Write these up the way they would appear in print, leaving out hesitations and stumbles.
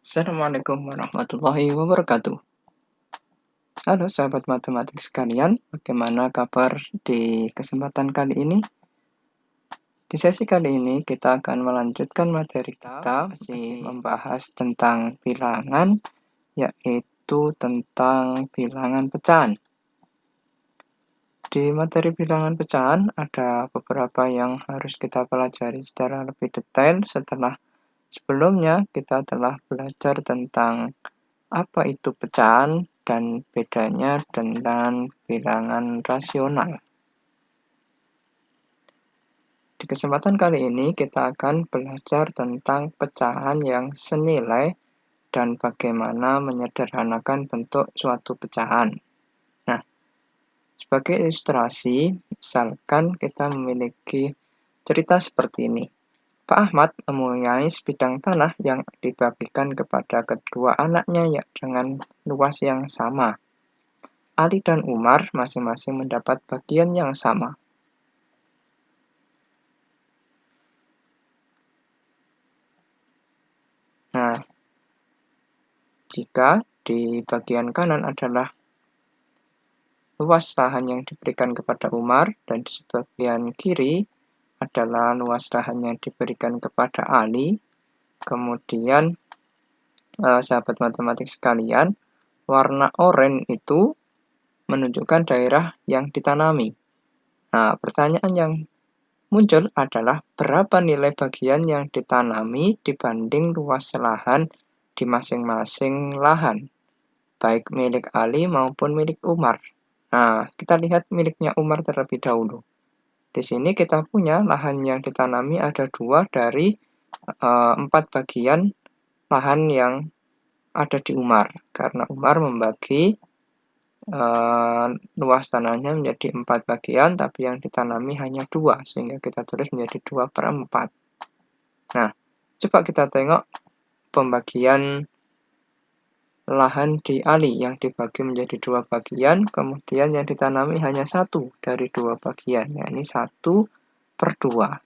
Assalamualaikum warahmatullahi wabarakatuh. Halo sahabat matematik sekalian, bagaimana kabar di kesempatan kali ini? Di sesi kali ini kita akan melanjutkan materi kita masih membahas tentang bilangan, yaitu tentang bilangan pecahan. Di materi bilangan pecahan ada beberapa yang harus kita pelajari secara lebih detail setelah sebelumnya kita telah belajar tentang apa itu pecahan dan bedanya dengan bilangan rasional. Di kesempatan kali ini kita akan belajar tentang pecahan yang senilai dan bagaimana menyederhanakan bentuk suatu pecahan. Nah, sebagai ilustrasi, misalkan kita memiliki cerita seperti ini. Pak Ahmad mempunyai sebidang tanah yang dibagikan kepada kedua anaknya dengan luas yang sama. Ali dan Umar masing-masing mendapat bagian yang sama. Nah, jika di bagian kanan adalah luas lahan yang diberikan kepada Umar dan di bagian kiri adalah luas lahan yang diberikan kepada Ali, kemudian sahabat matematik sekalian, warna oranye itu menunjukkan daerah yang ditanami. Nah, pertanyaan yang muncul adalah berapa nilai bagian yang ditanami dibanding luas lahan di masing-masing lahan, baik milik Ali maupun milik Umar. Nah, kita lihat miliknya Umar terlebih dahulu. Di sini kita punya lahan yang ditanami ada 2 dari 4 bagian lahan yang ada di Umar, karena Umar membagi luas tanahnya menjadi 4 bagian, tapi yang ditanami hanya 2, sehingga kita tulis menjadi 2/4. Nah, coba kita tengok pembagian lahan di Ali yang dibagi menjadi 2 bagian, kemudian yang ditanami hanya 1 dari 2 bagian, yakni 1/2.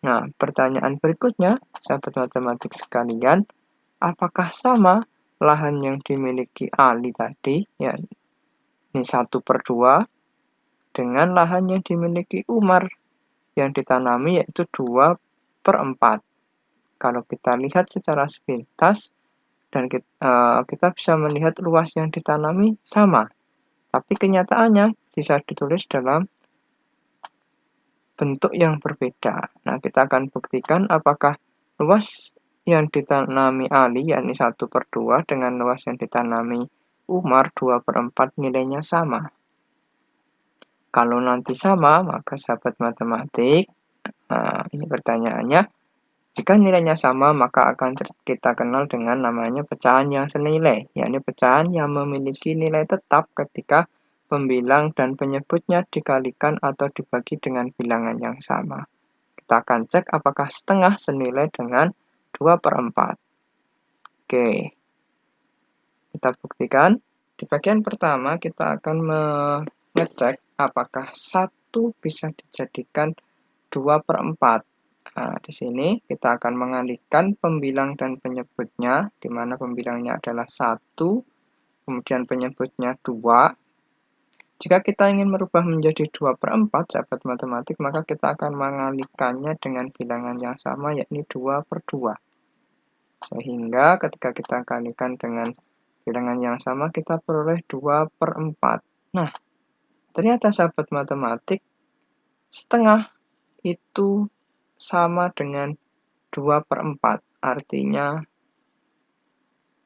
Nah, pertanyaan berikutnya, sahabat matematik sekalian, apakah sama lahan yang dimiliki Ali tadi, yakni 1/2, dengan lahan yang dimiliki Umar yang ditanami yaitu 2/4. Kalau kita lihat secara sepintas dan kita bisa melihat luas yang ditanami sama, tapi kenyataannya bisa ditulis dalam bentuk yang berbeda. Nah, kita akan buktikan apakah luas yang ditanami Ali yakni 1/2 dengan luas yang ditanami Umar 2/4 nilainya sama. Kalau nanti sama, maka sahabat matematik, ini pertanyaannya, jika nilainya sama, maka akan kita kenal dengan namanya pecahan yang senilai, yakni pecahan yang memiliki nilai tetap ketika pembilang dan penyebutnya dikalikan atau dibagi dengan bilangan yang sama. Kita akan cek apakah setengah senilai dengan 2/4. Oke, kita buktikan. Di bagian pertama, kita akan mengecek apakah 1 bisa dijadikan 2/4. Nah, di sini kita akan mengalihkan pembilang dan penyebutnya, di mana pembilangnya adalah 1, kemudian penyebutnya 2. Jika kita ingin merubah menjadi 2/4, sahabat matematik, maka kita akan mengalihkannya dengan bilangan yang sama, yakni 2/2. Sehingga ketika kita kalikan dengan bilangan yang sama, kita peroleh 2/4. Nah, ternyata sahabat matematik, setengah itu sama dengan 2/4, artinya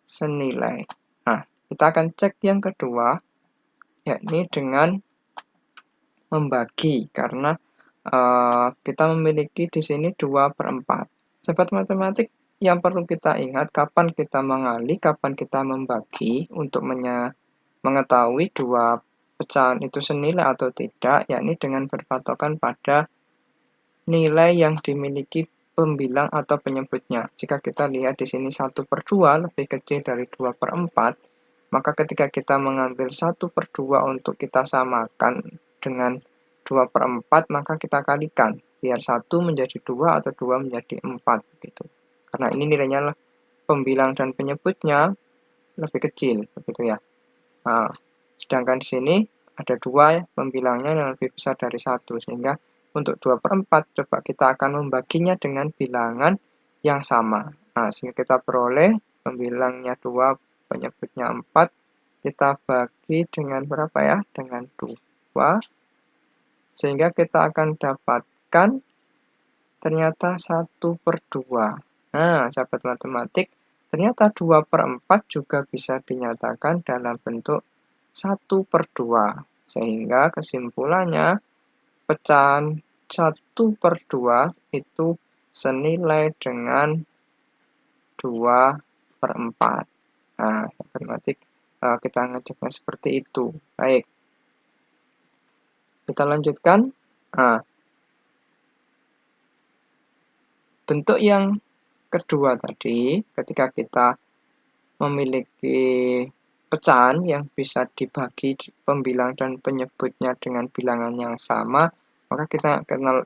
senilai. Nah, kita akan cek yang kedua, yakni dengan membagi, karena kita memiliki di sini 2/4. Sahabat matematik, yang perlu kita ingat kapan kita mengalih, kapan kita membagi untuk mengetahui dua pecahan itu senilai atau tidak, yakni dengan berpatokan pada nilai yang dimiliki pembilang atau penyebutnya. Jika kita lihat di sini 1/2 lebih kecil dari 2/4, maka ketika kita mengambil 1/2 untuk kita samakan dengan 2/4, maka kita kalikan, biar 1 menjadi 2 atau 2 menjadi 4, begitu. Karena ini nilainya pembilang dan penyebutnya lebih kecil, begitu ya. Nah, sedangkan di sini ada 2 pembilangnya yang lebih besar dari 1, sehingga untuk 2/4 coba kita akan membaginya dengan bilangan yang sama. Nah, sehingga kita peroleh pembilangnya 2, penyebutnya 4, kita bagi dengan berapa ya? Dengan 2, sehingga kita akan dapatkan ternyata 1/2. Nah, sahabat matematik, ternyata 2/4 juga bisa dinyatakan dalam bentuk 1/2. Sehingga kesimpulannya, pecahan 1/2 itu senilai dengan 2/4. Nah, sahabat matematik, kita ngeceknya seperti itu. Baik, kita lanjutkan. Nah, bentuk yang kedua tadi, ketika kita memiliki pecahan yang bisa dibagi pembilang dan penyebutnya dengan bilangan yang sama, maka kita kenal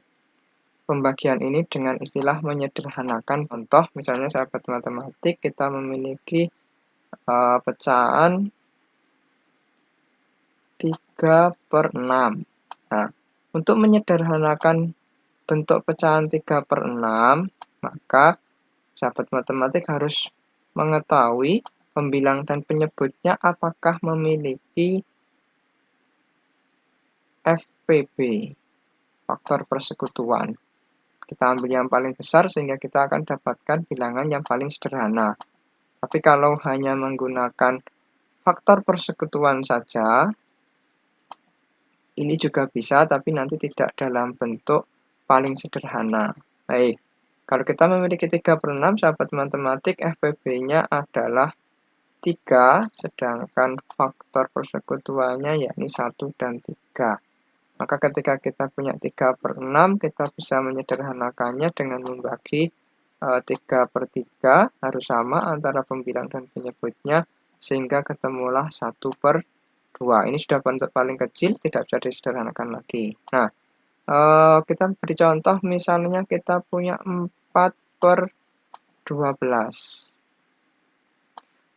pembagian ini dengan istilah menyederhanakan. Contoh, misalnya sahabat matematik, kita memiliki pecahan 3/6. Nah, untuk menyederhanakan bentuk pecahan 3/6, maka sahabat matematik harus mengetahui pembilang dan penyebutnya apakah memiliki FPB, faktor persekutuan. Kita ambil yang paling besar sehingga kita akan dapatkan bilangan yang paling sederhana. Tapi kalau hanya menggunakan faktor persekutuan saja, ini juga bisa, tapi nanti tidak dalam bentuk paling sederhana. Baik, kalau kita memiliki 3/6, sahabat matematik, FPB-nya adalah 3, sedangkan faktor persekutuannya yakni 1 dan 3. Maka ketika kita punya 3/6, kita bisa menyederhanakannya dengan membagi 3/3 harus sama antara pembilang dan penyebutnya, sehingga ketemulah 1/2. Ini sudah bentuk paling kecil, tidak bisa disederhanakan lagi. Nah, kita beri contoh, misalnya kita punya 4/12.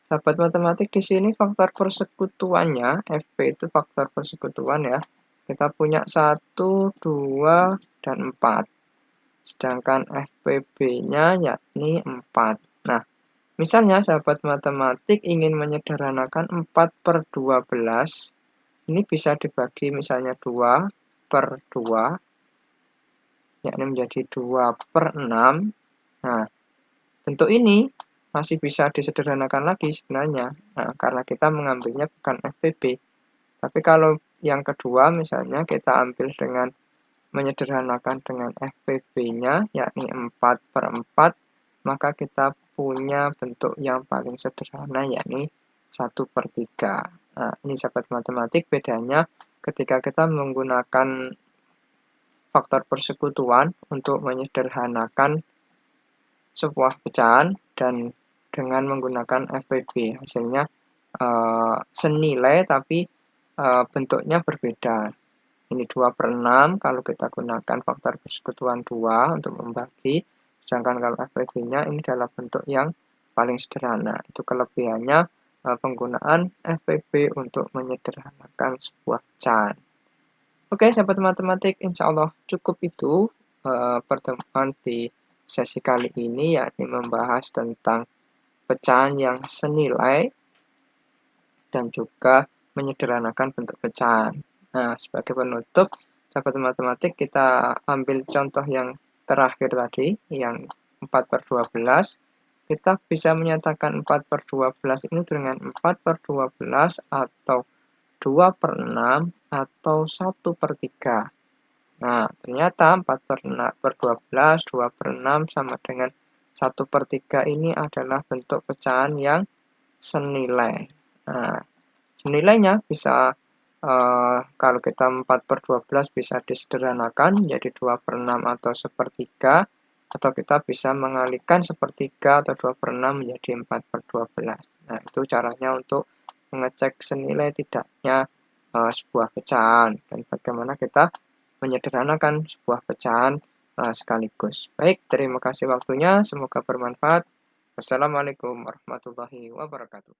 Sahabat matematik, di sini faktor persekutuannya, FP itu faktor persekutuan ya. Kita punya 1, 2, dan 4. Sedangkan FPB-nya yakni 4. Nah, misalnya sahabat matematik ingin menyederhanakan 4/12. Ini bisa dibagi misalnya 2/2, yakni menjadi 2/6. Nah, bentuk ini masih bisa disederhanakan lagi sebenarnya. Nah, karena kita mengambilnya bukan FPB. Tapi kalau yang kedua, misalnya kita ambil dengan menyederhanakan dengan FPB-nya, yakni 4/4, maka kita punya bentuk yang paling sederhana, yakni 1/3. Nah, ini sahabat matematik bedanya ketika kita menggunakan faktor persekutuan untuk menyederhanakan sebuah pecahan dan dengan menggunakan FPB. Hasilnya senilai tapi bentuknya berbeda. Ini 2/6 kalau kita gunakan faktor persekutuan 2 untuk membagi, sedangkan kalau FPB-nya ini dalam bentuk yang paling sederhana. Itu kelebihannya penggunaan FPB untuk menyederhanakan sebuah pecahan. Oke, sahabat matematik, insya Allah cukup itu pertemuan di sesi kali ini, yakni membahas tentang pecahan yang senilai dan juga menyederhanakan bentuk pecahan. Nah, sebagai penutup, sahabat matematik, kita ambil contoh yang terakhir tadi, yang 4/12. Kita bisa menyatakan 4/12 ini dengan 4/12 atau 2/6 atau 1/3. Nah, ternyata 4/12, 2/6 sama dengan 1/3 ini adalah bentuk pecahan yang senilai. Nah, senilainya bisa kalau kita 4/12 bisa disederhanakan menjadi 2/6 atau 1/3, atau kita bisa mengalihkan 1/3 atau 2/6 menjadi 4/12. Nah, itu caranya untuk mengecek senilai tidaknya sebuah pecahan dan bagaimana kita menyederhanakan sebuah pecahan sekaligus. Baik, terima kasih waktunya, semoga bermanfaat. Wassalamualaikum warahmatullahi wabarakatuh.